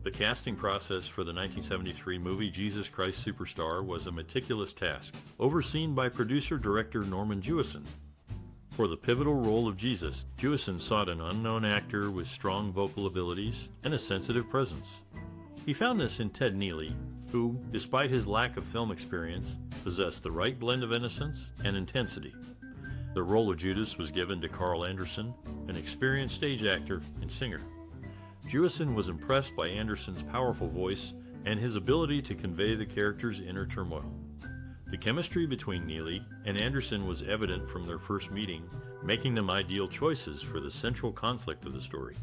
The casting process for the 1973 movie Jesus Christ Superstar was a meticulous task, overseen by producer-director Norman Jewison. For the pivotal role of Jesus, Jewison sought an unknown actor with strong vocal abilities and a sensitive presence. He found this in Ted Neeley, who, despite his lack of film experience, possessed the right blend of innocence and intensity. The role of Judas was given to Carl Anderson, an experienced stage actor and singer. Jewison was impressed by Anderson's powerful voice and his ability to convey the character's inner turmoil. The chemistry between Neeley and Anderson was evident from their first meeting, making them ideal choices for the central conflict of the story.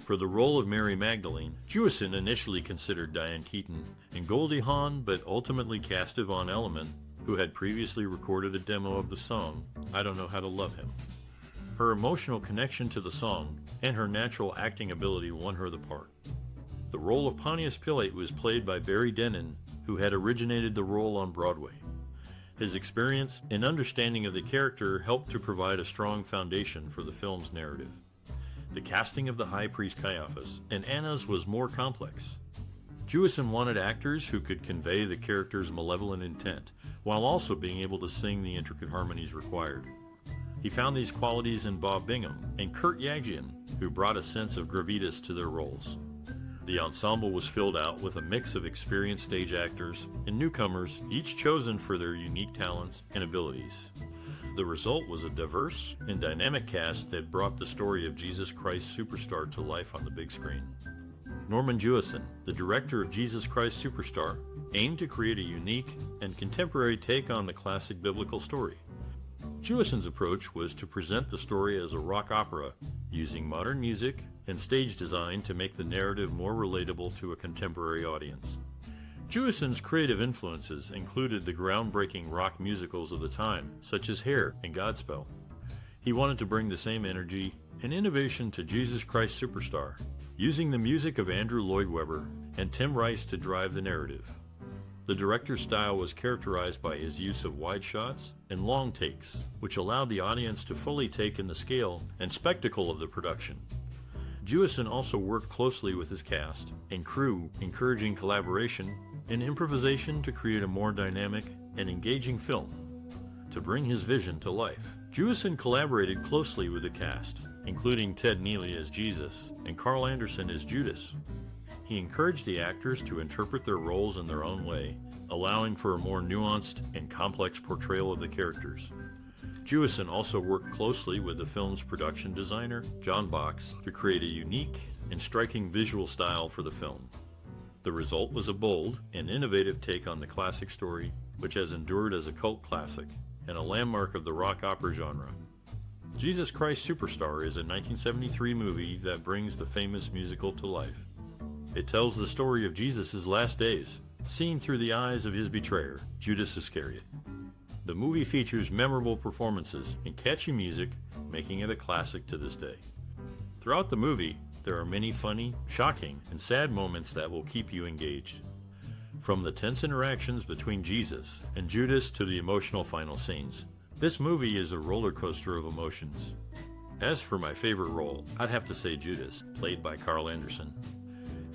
For the role of Mary Magdalene, Jewison initially considered Diane Keaton and Goldie Hawn, but ultimately cast Yvonne Elliman, who had previously recorded a demo of the song, I Don't Know How to Love Him. Her emotional connection to the song and her natural acting ability won her the part. The role of Pontius Pilate was played by Barry Dennen, who had originated the role on Broadway. His experience and understanding of the character helped to provide a strong foundation for the film's narrative. The casting of the high priest Caiaphas and Annas was more complex. Jewison wanted actors who could convey the character's malevolent intent, while also being able to sing the intricate harmonies required. He found these qualities in Bob Bingham and Kurt Yahjian, who brought a sense of gravitas to their roles. The ensemble was filled out with a mix of experienced stage actors and newcomers, each chosen for their unique talents and abilities. The result was a diverse and dynamic cast that brought the story of Jesus Christ Superstar to life on the big screen. Norman Jewison, the director of Jesus Christ Superstar, aimed to create a unique and contemporary take on the classic biblical story. Jewison's approach was to present the story as a rock opera, using modern music and stage design to make the narrative more relatable to a contemporary audience. Jewison's creative influences included the groundbreaking rock musicals of the time, such as Hair and Godspell. He wanted to bring the same energy and innovation to Jesus Christ Superstar, using the music of Andrew Lloyd Webber and Tim Rice to drive the narrative. The director's style was characterized by his use of wide shots and long takes, which allowed the audience to fully take in the scale and spectacle of the production. Jewison also worked closely with his cast and crew, encouraging collaboration and improvisation to create a more dynamic and engaging film. To bring his vision to life, Jewison collaborated closely with the cast, including Ted Neeley as Jesus and Carl Anderson as Judas. He encouraged the actors to interpret their roles in their own way, allowing for a more nuanced and complex portrayal of the characters. Jewison also worked closely with the film's production designer, John Box, to create a unique and striking visual style for the film. The result was a bold and innovative take on the classic story, which has endured as a cult classic and a landmark of the rock opera genre. Jesus Christ Superstar is a 1973 movie that brings the famous musical to life. It tells the story of Jesus' last days, seen through the eyes of his betrayer, Judas Iscariot. The movie features memorable performances and catchy music, making it a classic to this day. Throughout the movie, there are many funny, shocking, and sad moments that will keep you engaged. From the tense interactions between Jesus and Judas to the emotional final scenes, this movie is a roller coaster of emotions. As for my favorite role, I'd have to say Judas, played by Carl Anderson.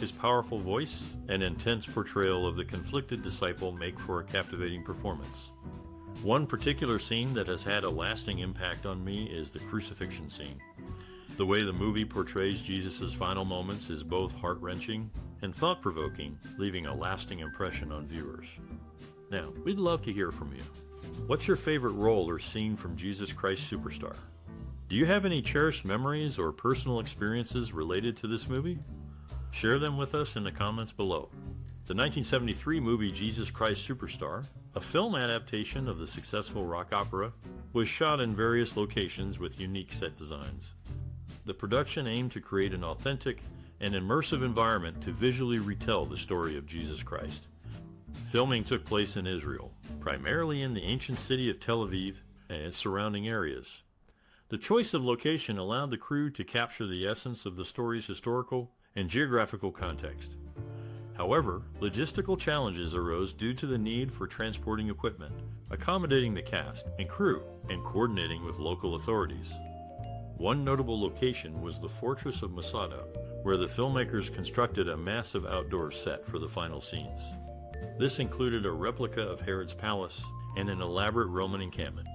His powerful voice and intense portrayal of the conflicted disciple make for a captivating performance. One particular scene that has had a lasting impact on me is the crucifixion scene. The way the movie portrays Jesus' final moments is both heart-wrenching and thought-provoking, leaving a lasting impression on viewers. Now, we'd love to hear from you. What's your favorite role or scene from Jesus Christ Superstar? Do you have any cherished memories or personal experiences related to this movie? Share them with us in the comments below. The 1973 movie Jesus Christ Superstar, a film adaptation of the successful rock opera, was shot in various locations with unique set designs. The production aimed to create an authentic and immersive environment to visually retell the story of Jesus Christ. Filming took place in Israel, primarily in the ancient city of Tel Aviv and its surrounding areas. The choice of location allowed the crew to capture the essence of the story's historical and geographical context. However, logistical challenges arose due to the need for transporting equipment, accommodating the cast and crew, and coordinating with local authorities. One notable location was the fortress of Masada, where the filmmakers constructed a massive outdoor set for the final scenes. This included a replica of Herod's palace and an elaborate Roman encampment.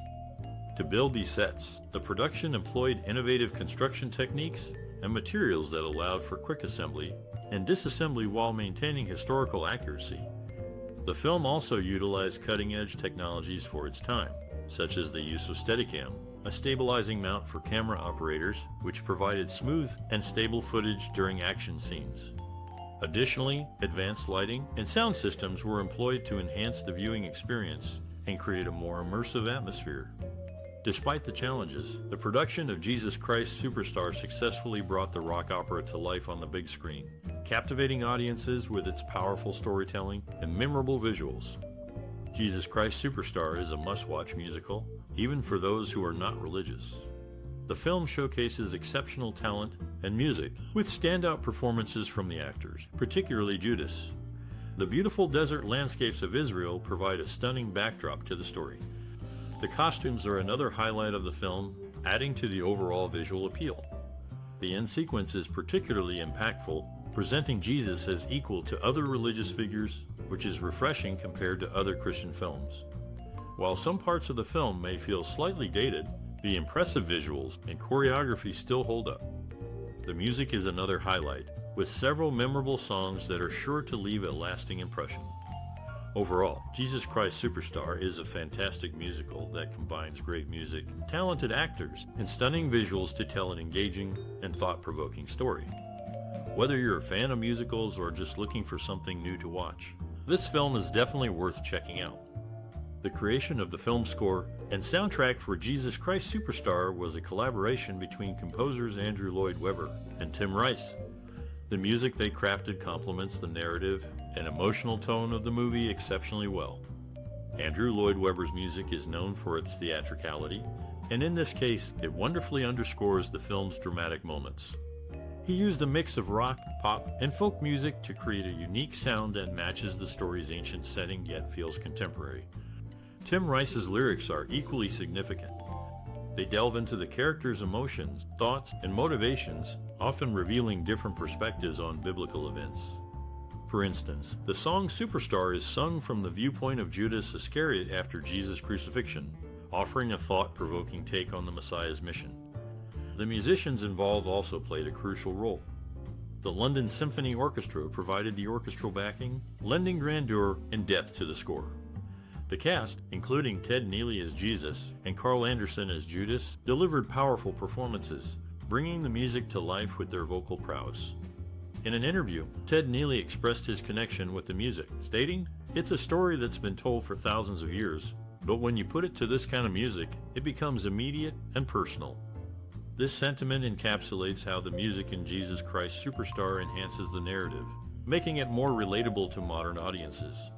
To build these sets, the production employed innovative construction techniques and materials that allowed for quick assembly and disassembly while maintaining historical accuracy. The film also utilized cutting-edge technologies for its time, such as the use of Steadicam, a stabilizing mount for camera operators which provided smooth and stable footage during action scenes. Additionally, advanced lighting and sound systems were employed to enhance the viewing experience and create a more immersive atmosphere. Despite the challenges, the production of Jesus Christ Superstar successfully brought the rock opera to life on the big screen, captivating audiences with its powerful storytelling and memorable visuals. Jesus Christ Superstar is a must-watch musical, even for those who are not religious. The film showcases exceptional talent and music, with standout performances from the actors, particularly Judas. The beautiful desert landscapes of Israel provide a stunning backdrop to the story. The costumes are another highlight of the film, adding to the overall visual appeal. The end sequence is particularly impactful, presenting Jesus as equal to other religious figures, which is refreshing compared to other Christian films. While some parts of the film may feel slightly dated, the impressive visuals and choreography still hold up. The music is another highlight, with several memorable songs that are sure to leave a lasting impression. Overall, Jesus Christ Superstar is a fantastic musical that combines great music, talented actors, and stunning visuals to tell an engaging and thought-provoking story. Whether you're a fan of musicals or just looking for something new to watch, this film is definitely worth checking out. The creation of the film score and soundtrack for Jesus Christ Superstar was a collaboration between composers Andrew Lloyd Webber and Tim Rice. The music they crafted complements the narrative and emotional tone of the movie exceptionally well. Andrew Lloyd Webber's music is known for its theatricality, and in this case, it wonderfully underscores the film's dramatic moments. He used a mix of rock, pop, and folk music to create a unique sound that matches the story's ancient setting yet feels contemporary. Tim Rice's lyrics are equally significant. They delve into the characters' emotions, thoughts, and motivations, often revealing different perspectives on biblical events. For instance, the song Superstar is sung from the viewpoint of Judas Iscariot after Jesus' crucifixion, offering a thought-provoking take on the Messiah's mission. The musicians involved also played a crucial role. The London Symphony Orchestra provided the orchestral backing, lending grandeur and depth to the score. The cast, including Ted Neeley as Jesus and Carl Anderson as Judas, delivered powerful performances, bringing the music to life with their vocal prowess. In an interview, Ted Neeley expressed his connection with the music, stating, "It's a story that's been told for thousands of years, but when you put it to this kind of music, it becomes immediate and personal." This sentiment encapsulates how the music in Jesus Christ Superstar enhances the narrative, making it more relatable to modern audiences.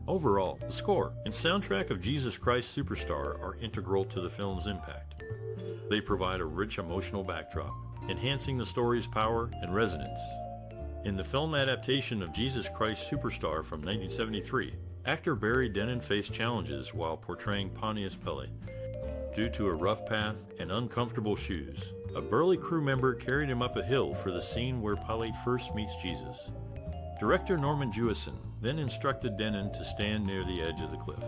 Overall, the score and soundtrack of Jesus Christ Superstar are integral to the film's impact. They provide a rich emotional backdrop, enhancing the story's power and resonance. In the film adaptation of Jesus Christ Superstar from 1973, actor Barry Dennen faced challenges while portraying Pontius Pilate. Due to a rough path and uncomfortable shoes, a burly crew member carried him up a hill for the scene where Pilate first meets Jesus. Director Norman Jewison then instructed Dennen to stand near the edge of the cliff.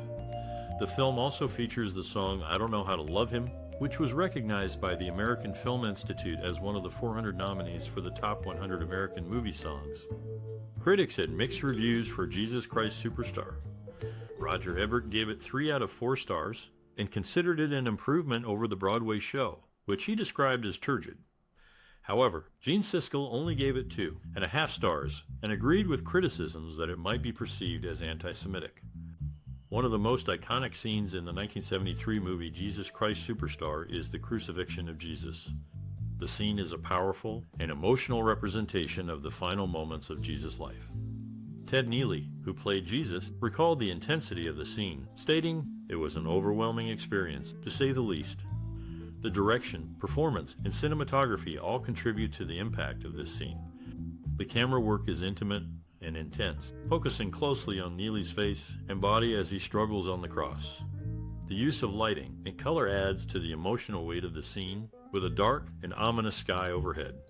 The film also features the song "I Don't Know How to Love Him," which was recognized by the American Film Institute as one of the 400 nominees for the top 100 American movie songs. Critics had mixed reviews for Jesus Christ Superstar. Roger Ebert gave it 3 out of 4 stars and considered it an improvement over the Broadway show, which he described as turgid. However, Gene Siskel only gave it 2.5 stars and agreed with criticisms that it might be perceived as anti-Semitic. One of the most iconic scenes in the 1973 movie Jesus Christ Superstar is the crucifixion of Jesus. The scene is a powerful and emotional representation of the final moments of Jesus' life. Ted Neeley, who played Jesus, recalled the intensity of the scene, stating, "It was an overwhelming experience, to say the least." The direction, performance, and cinematography all contribute to the impact of this scene. The camera work is intimate and intense, focusing closely on Neeley's face and body as he struggles on the cross. The use of lighting and color adds to the emotional weight of the scene, with a dark and ominous sky overhead.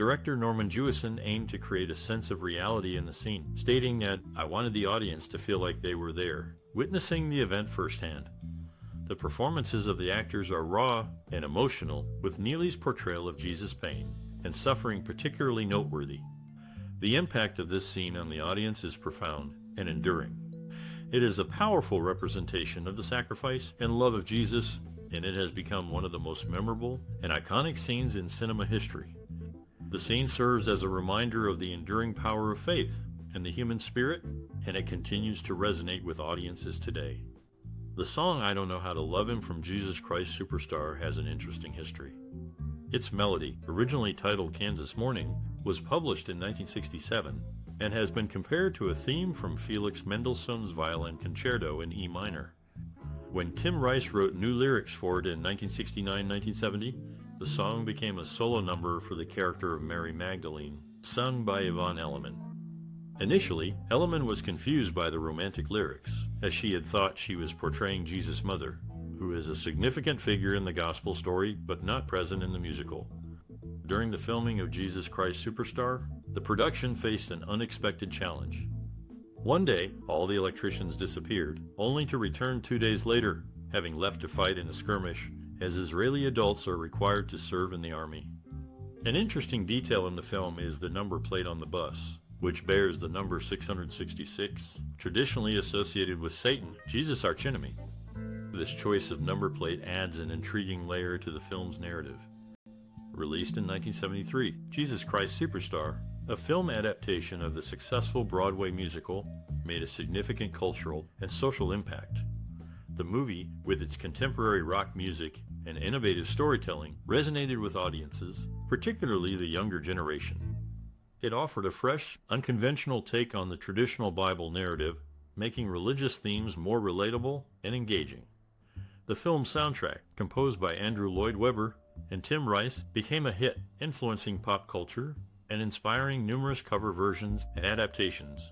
Director Norman Jewison aimed to create a sense of reality in the scene, stating that, "I wanted the audience to feel like they were there, witnessing the event firsthand." The performances of the actors are raw and emotional, with Neeley's portrayal of Jesus' pain and suffering particularly noteworthy. The impact of this scene on the audience is profound and enduring. It is a powerful representation of the sacrifice and love of Jesus, and it has become one of the most memorable and iconic scenes in cinema history. The scene serves as a reminder of the enduring power of faith and the human spirit, and it continues to resonate with audiences today. The song "I Don't Know How to Love Him" from Jesus Christ Superstar has an interesting history. Its melody, originally titled Kansas Morning, was published in 1967 and has been compared to a theme from Felix Mendelssohn's Violin Concerto in E minor. When Tim Rice wrote new lyrics for it in 1969-1970, the song became a solo number for the character of Mary Magdalene, sung by Yvonne Elliman. Initially, Elliman was confused by the romantic lyrics, as she had thought she was portraying Jesus' mother, who is a significant figure in the gospel story but not present in the musical. During the filming of Jesus Christ Superstar, the production faced an unexpected challenge. One day, all the electricians disappeared, only to return 2 days later, having left to fight in a skirmish, as Israeli adults are required to serve in the army. An interesting detail in the film is the number plate on the bus, which bears the number 666, traditionally associated with Satan, Jesus' archenemy. This choice of number plate adds an intriguing layer to the film's narrative. Released in 1973, Jesus Christ Superstar, a film adaptation of the successful Broadway musical, made a significant cultural and social impact. The movie, with its contemporary rock music and innovative storytelling, resonated with audiences, particularly the younger generation. It offered a fresh, unconventional take on the traditional Bible narrative, making religious themes more relatable and engaging. The film's soundtrack, composed by Andrew Lloyd Webber and Tim Rice, became a hit, influencing pop culture and inspiring numerous cover versions and adaptations.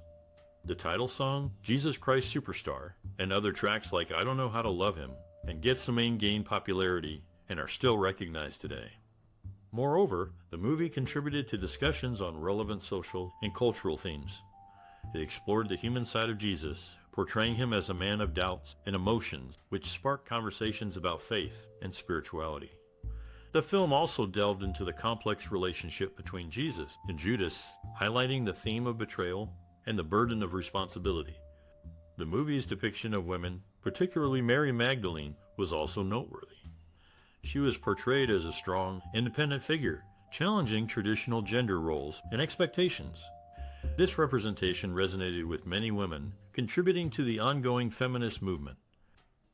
The title song, Jesus Christ Superstar, and other tracks like I Don't Know How to Love Him and Get Some Aim gained popularity and are still recognized today. Moreover, the movie contributed to discussions on relevant social and cultural themes. It explored the human side of Jesus, portraying him as a man of doubts and emotions, which sparked conversations about faith and spirituality. The film also delved into the complex relationship between Jesus and Judas, highlighting the theme of betrayal and the burden of responsibility. The movie's depiction of women, particularly Mary Magdalene, was also noteworthy. She was portrayed as a strong, independent figure, challenging traditional gender roles and expectations. This representation resonated with many women, contributing to the ongoing feminist movement.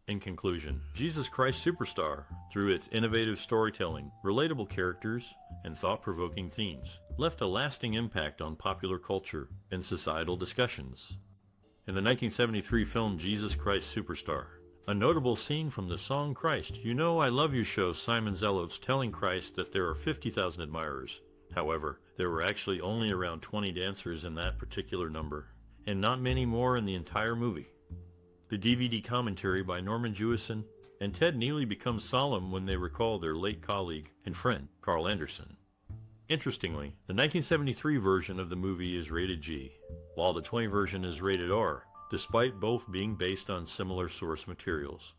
In conclusion, Jesus Christ Superstar, through its innovative storytelling, relatable characters, and thought-provoking themes, left a lasting impact on popular culture and societal discussions. In the 1973 film Jesus Christ Superstar, a notable scene from the song Christ, You Know I Love You shows Simon Zealotes telling Christ that there are 50,000 admirers. However, there were actually only around 20 dancers in that particular number, and not many more in the entire movie. The DVD commentary by Norman Jewison and Ted Neeley becomes solemn when they recall their late colleague and friend, Carl Anderson. Interestingly, the 1973 version of the movie is rated G, while the 20 version is rated R, despite both being based on similar source materials.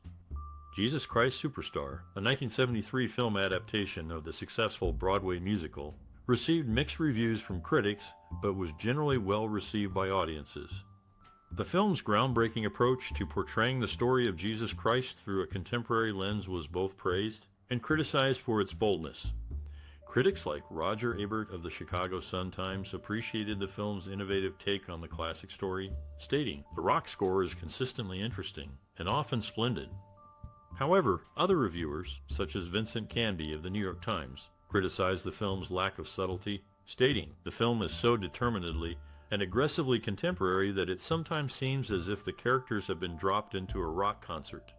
Jesus Christ Superstar, a 1973 film adaptation of the successful Broadway musical, received mixed reviews from critics but was generally well received by audiences. The film's groundbreaking approach to portraying the story of Jesus Christ through a contemporary lens was both praised and criticized for its boldness. Critics like Roger Ebert of the Chicago Sun-Times appreciated the film's innovative take on the classic story, stating, "The rock score is consistently interesting and often splendid." However, other reviewers, such as Vincent Canby of the New York Times, criticized the film's lack of subtlety, stating, "The film is so determinedly and aggressively contemporary that it sometimes seems as if the characters have been dropped into a rock concert."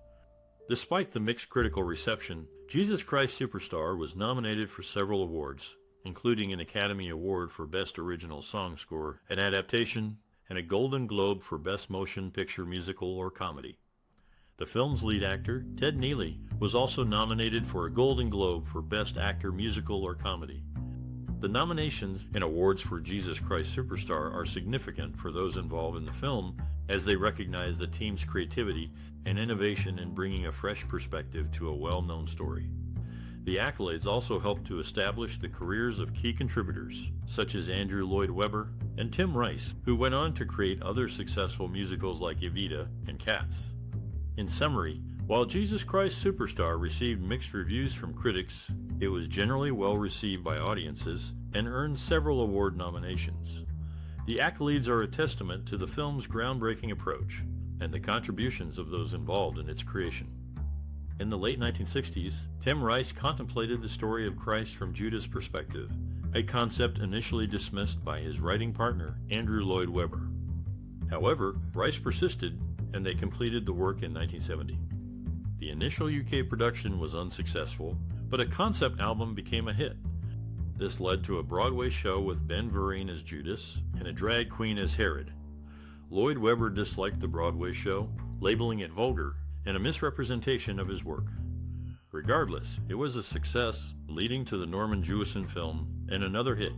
Despite the mixed critical reception, Jesus Christ Superstar was nominated for several awards, including an Academy Award for Best Original Song Score, an adaptation, and a Golden Globe for Best Motion Picture Musical or Comedy. The film's lead actor, Ted Neeley, was also nominated for a Golden Globe for Best Actor Musical or Comedy. The nominations and awards for Jesus Christ Superstar are significant for those involved in the film, as they recognize the team's creativity and innovation in bringing a fresh perspective to a well-known story. The accolades also help to establish the careers of key contributors, such as Andrew Lloyd Webber and Tim Rice, who went on to create other successful musicals like Evita and Cats. In summary, while Jesus Christ Superstar received mixed reviews from critics, it was generally well received by audiences and earned several award nominations. The accolades are a testament to the film's groundbreaking approach and the contributions of those involved in its creation. In the late 1960s, Tim Rice contemplated the story of Christ from Judas' perspective, a concept initially dismissed by his writing partner, Andrew Lloyd Webber. However, Rice persisted, and they completed the work in 1970. The initial UK production was unsuccessful, but a concept album became a hit. This led to a Broadway show with Ben Vereen as Judas and a drag queen as Herod. Lloyd Webber disliked the Broadway show, labeling it vulgar and a misrepresentation of his work. Regardless, it was a success, leading to the Norman Jewison film and another hit.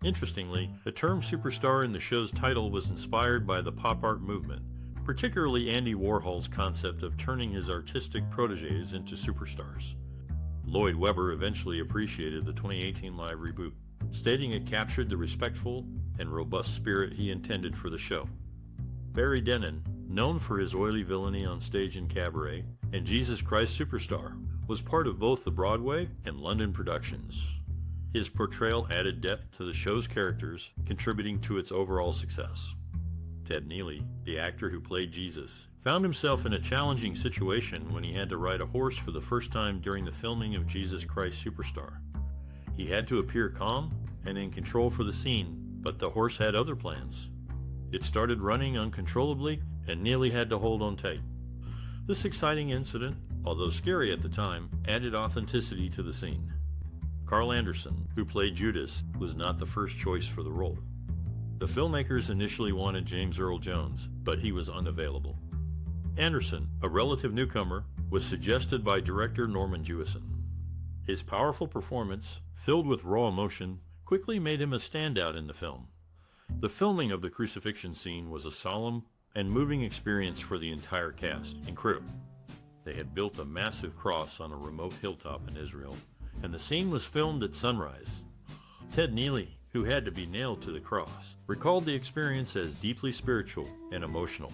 Interestingly, the term superstar in the show's title was inspired by the pop art movement, particularly Andy Warhol's concept of turning his artistic protégés into superstars. Lloyd Webber eventually appreciated the 2018 live reboot, stating it captured the respectful and robust spirit he intended for the show. Barry Dennen, known for his oily villainy on stage and cabaret, and Jesus Christ Superstar, was part of both the Broadway and London productions. His portrayal added depth to the show's characters, contributing to its overall success. Ted Neeley, the actor who played Jesus, found himself in a challenging situation when he had to ride a horse for the first time during the filming of Jesus Christ Superstar. He had to appear calm and in control for the scene, but the horse had other plans. It started running uncontrollably, and Neeley had to hold on tight. This exciting incident, although scary at the time, added authenticity to the scene. Carl Anderson, who played Judas, was not the first choice for the role. The filmmakers initially wanted James Earl Jones, but he was unavailable. Anderson, a relative newcomer, was suggested by director Norman Jewison. His powerful performance, filled with raw emotion, quickly made him a standout in the film. The filming of the crucifixion scene was a solemn and moving experience for the entire cast and crew. They had built a massive cross on a remote hilltop in Israel, and the scene was filmed at sunrise. Ted Neeley, who had to be nailed to the cross, recalled the experience as deeply spiritual and emotional.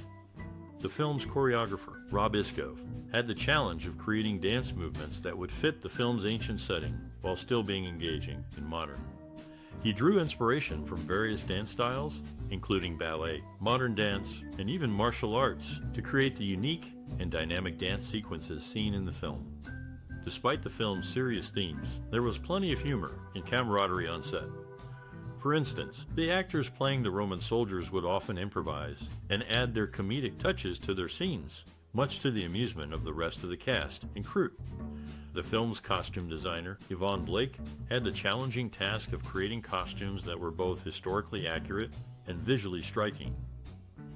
The film's choreographer, Rob Iskov, had the challenge of creating dance movements that would fit the film's ancient setting while still being engaging and modern. He drew inspiration from various dance styles, including ballet, modern dance, and even martial arts, to create the unique and dynamic dance sequences seen in the film. Despite the film's serious themes, there was plenty of humor and camaraderie on set. For instance, the actors playing the Roman soldiers would often improvise and add their comedic touches to their scenes, much to the amusement of the rest of the cast and crew. The film's costume designer, Yvonne Blake, had the challenging task of creating costumes that were both historically accurate and visually striking.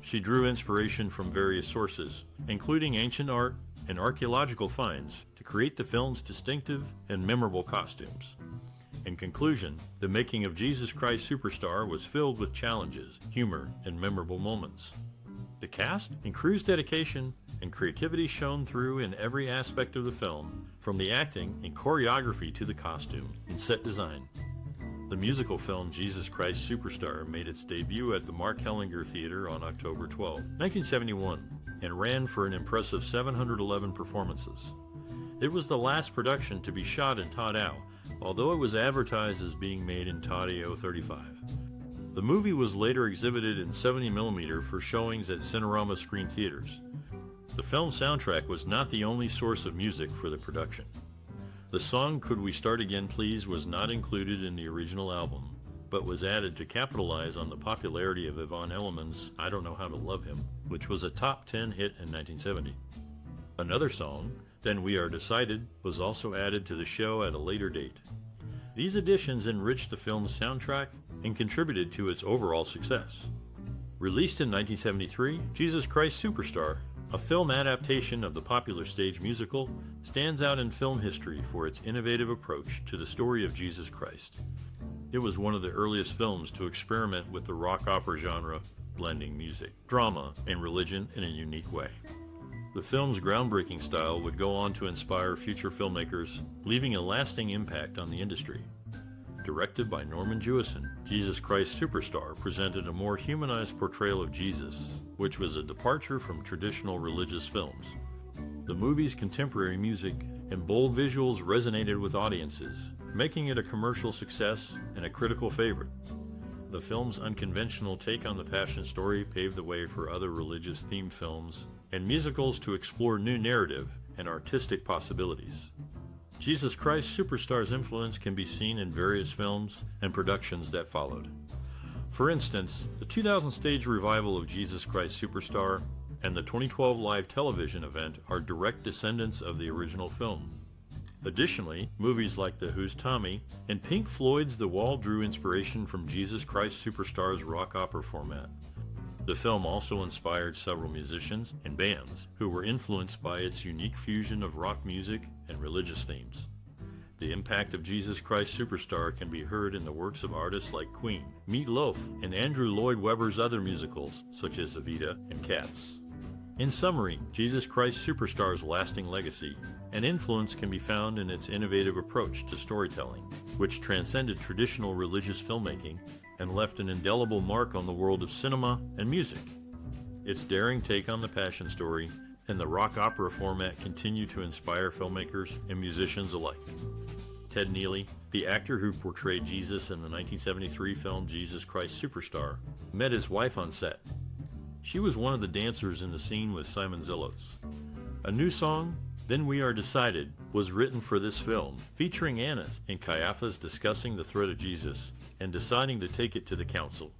She drew inspiration from various sources, including ancient art and archaeological finds, to create the film's distinctive and memorable costumes. In conclusion, the making of Jesus Christ Superstar was filled with challenges, humor, and memorable moments. The cast and crew's dedication and creativity shone through in every aspect of the film, from the acting and choreography to the costume and set design. The musical film Jesus Christ Superstar made its debut at the Mark Hellinger Theater on October 12, 1971, and ran for an impressive 711 performances. It was the last production to be shot in Tadao, although it was advertised as being made in Tadao 35. The movie was later exhibited in 70mm for showings at Cinerama Screen Theaters. The film soundtrack was not the only source of music for the production. The song Could We Start Again Please was not included in the original album, but was added to capitalize on the popularity of Yvonne Elliman's I Don't Know How to Love Him, which was a top 10 hit in 1970. Another song, Then We Are Decided, was also added to the show at a later date. These additions enriched the film's soundtrack and contributed to its overall success. Released in 1973, Jesus Christ Superstar, a film adaptation of the popular stage musical, stands out in film history for its innovative approach to the story of Jesus Christ. It was one of the earliest films to experiment with the rock opera genre, blending music, drama, and religion in a unique way. The film's groundbreaking style would go on to inspire future filmmakers, leaving a lasting impact on the industry. Directed by Norman Jewison, Jesus Christ Superstar presented a more humanized portrayal of Jesus, which was a departure from traditional religious films. The movie's contemporary music and bold visuals resonated with audiences, making it a commercial success and a critical favorite. The film's unconventional take on the Passion story paved the way for other religious-themed films and musicals to explore new narrative and artistic possibilities. Jesus Christ Superstar's influence can be seen in various films and productions that followed. For instance, the 2000 stage revival of Jesus Christ Superstar and the 2012 live television event are direct descendants of the original film. Additionally, movies like The Who's Thommie and Pink Floyd's The Wall drew inspiration from Jesus Christ Superstar's rock opera format. The film also inspired several musicians and bands who were influenced by its unique fusion of rock music and religious themes. The impact of Jesus Christ Superstar can be heard in the works of artists like Queen, Meat Loaf, and Andrew Lloyd Webber's other musicals, such as Evita and Cats. In summary, Jesus Christ Superstar's lasting legacy and influence can be found in its innovative approach to storytelling, which transcended traditional religious filmmaking and left an indelible mark on the world of cinema and music. Its daring take on the Passion story and the rock opera format continue to inspire filmmakers and musicians alike. Ted Neeley, the actor who portrayed Jesus in the 1973 film Jesus Christ Superstar, met his wife on set. She was one of the dancers in the scene with Simon Zealotes. A new song, Then We Are Decided, was written for this film, featuring Annas and Caiaphas discussing the threat of Jesus and deciding to take it to the council.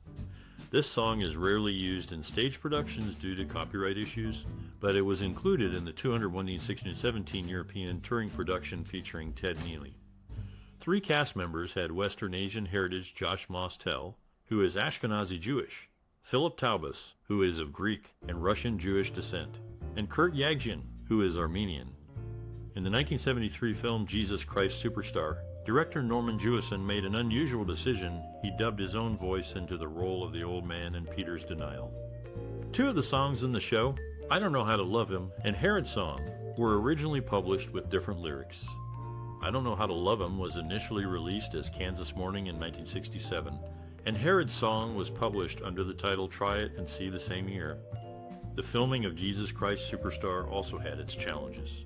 This song is rarely used in stage productions due to copyright issues, but it was included in the 201-16-17 European touring production featuring Ted Neeley. 3 cast members had Western Asian heritage: Josh Mostel, who is Ashkenazi Jewish, Philip Taubas, who is of Greek and Russian Jewish descent, and Kurt Yahjian, who is Armenian. In the 1973 film Jesus Christ Superstar, director Norman Jewison made an unusual decision. He dubbed his own voice into the role of the old man in Peter's denial. 2 of the songs in the show, I Don't Know How to Love Him and Herod's Song, were originally published with different lyrics. I Don't Know How to Love Him was initially released as Kansas Morning in 1967, and Herod's Song was published under the title Try It and See the same year. The filming of Jesus Christ Superstar also had its challenges.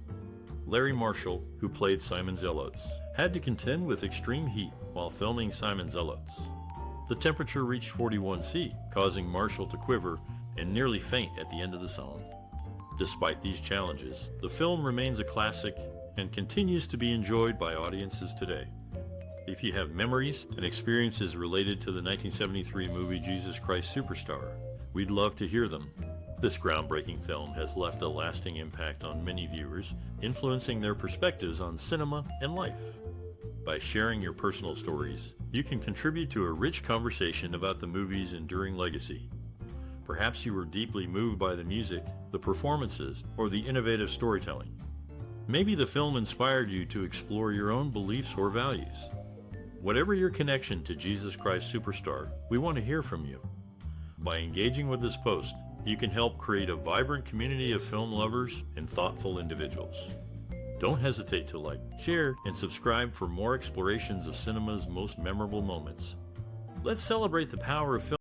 Larry Marshall, who played Simon Zealotes, had to contend with extreme heat while filming Simon Zealotes. The temperature reached 41°C, causing Marshall to quiver and nearly faint at the end of the song. Despite these challenges, the film remains a classic and continues to be enjoyed by audiences today. If you have memories and experiences related to the 1973 movie Jesus Christ Superstar, we'd love to hear them. This groundbreaking film has left a lasting impact on many viewers, influencing their perspectives on cinema and life. By sharing your personal stories, you can contribute to a rich conversation about the movie's enduring legacy. Perhaps you were deeply moved by the music, the performances, or the innovative storytelling. Maybe the film inspired you to explore your own beliefs or values. Whatever your connection to Jesus Christ Superstar, we want to hear from you. By engaging with this post, you can help create a vibrant community of film lovers and thoughtful individuals. Don't hesitate to like, share, and subscribe for more explorations of cinema's most memorable moments. Let's celebrate the power of film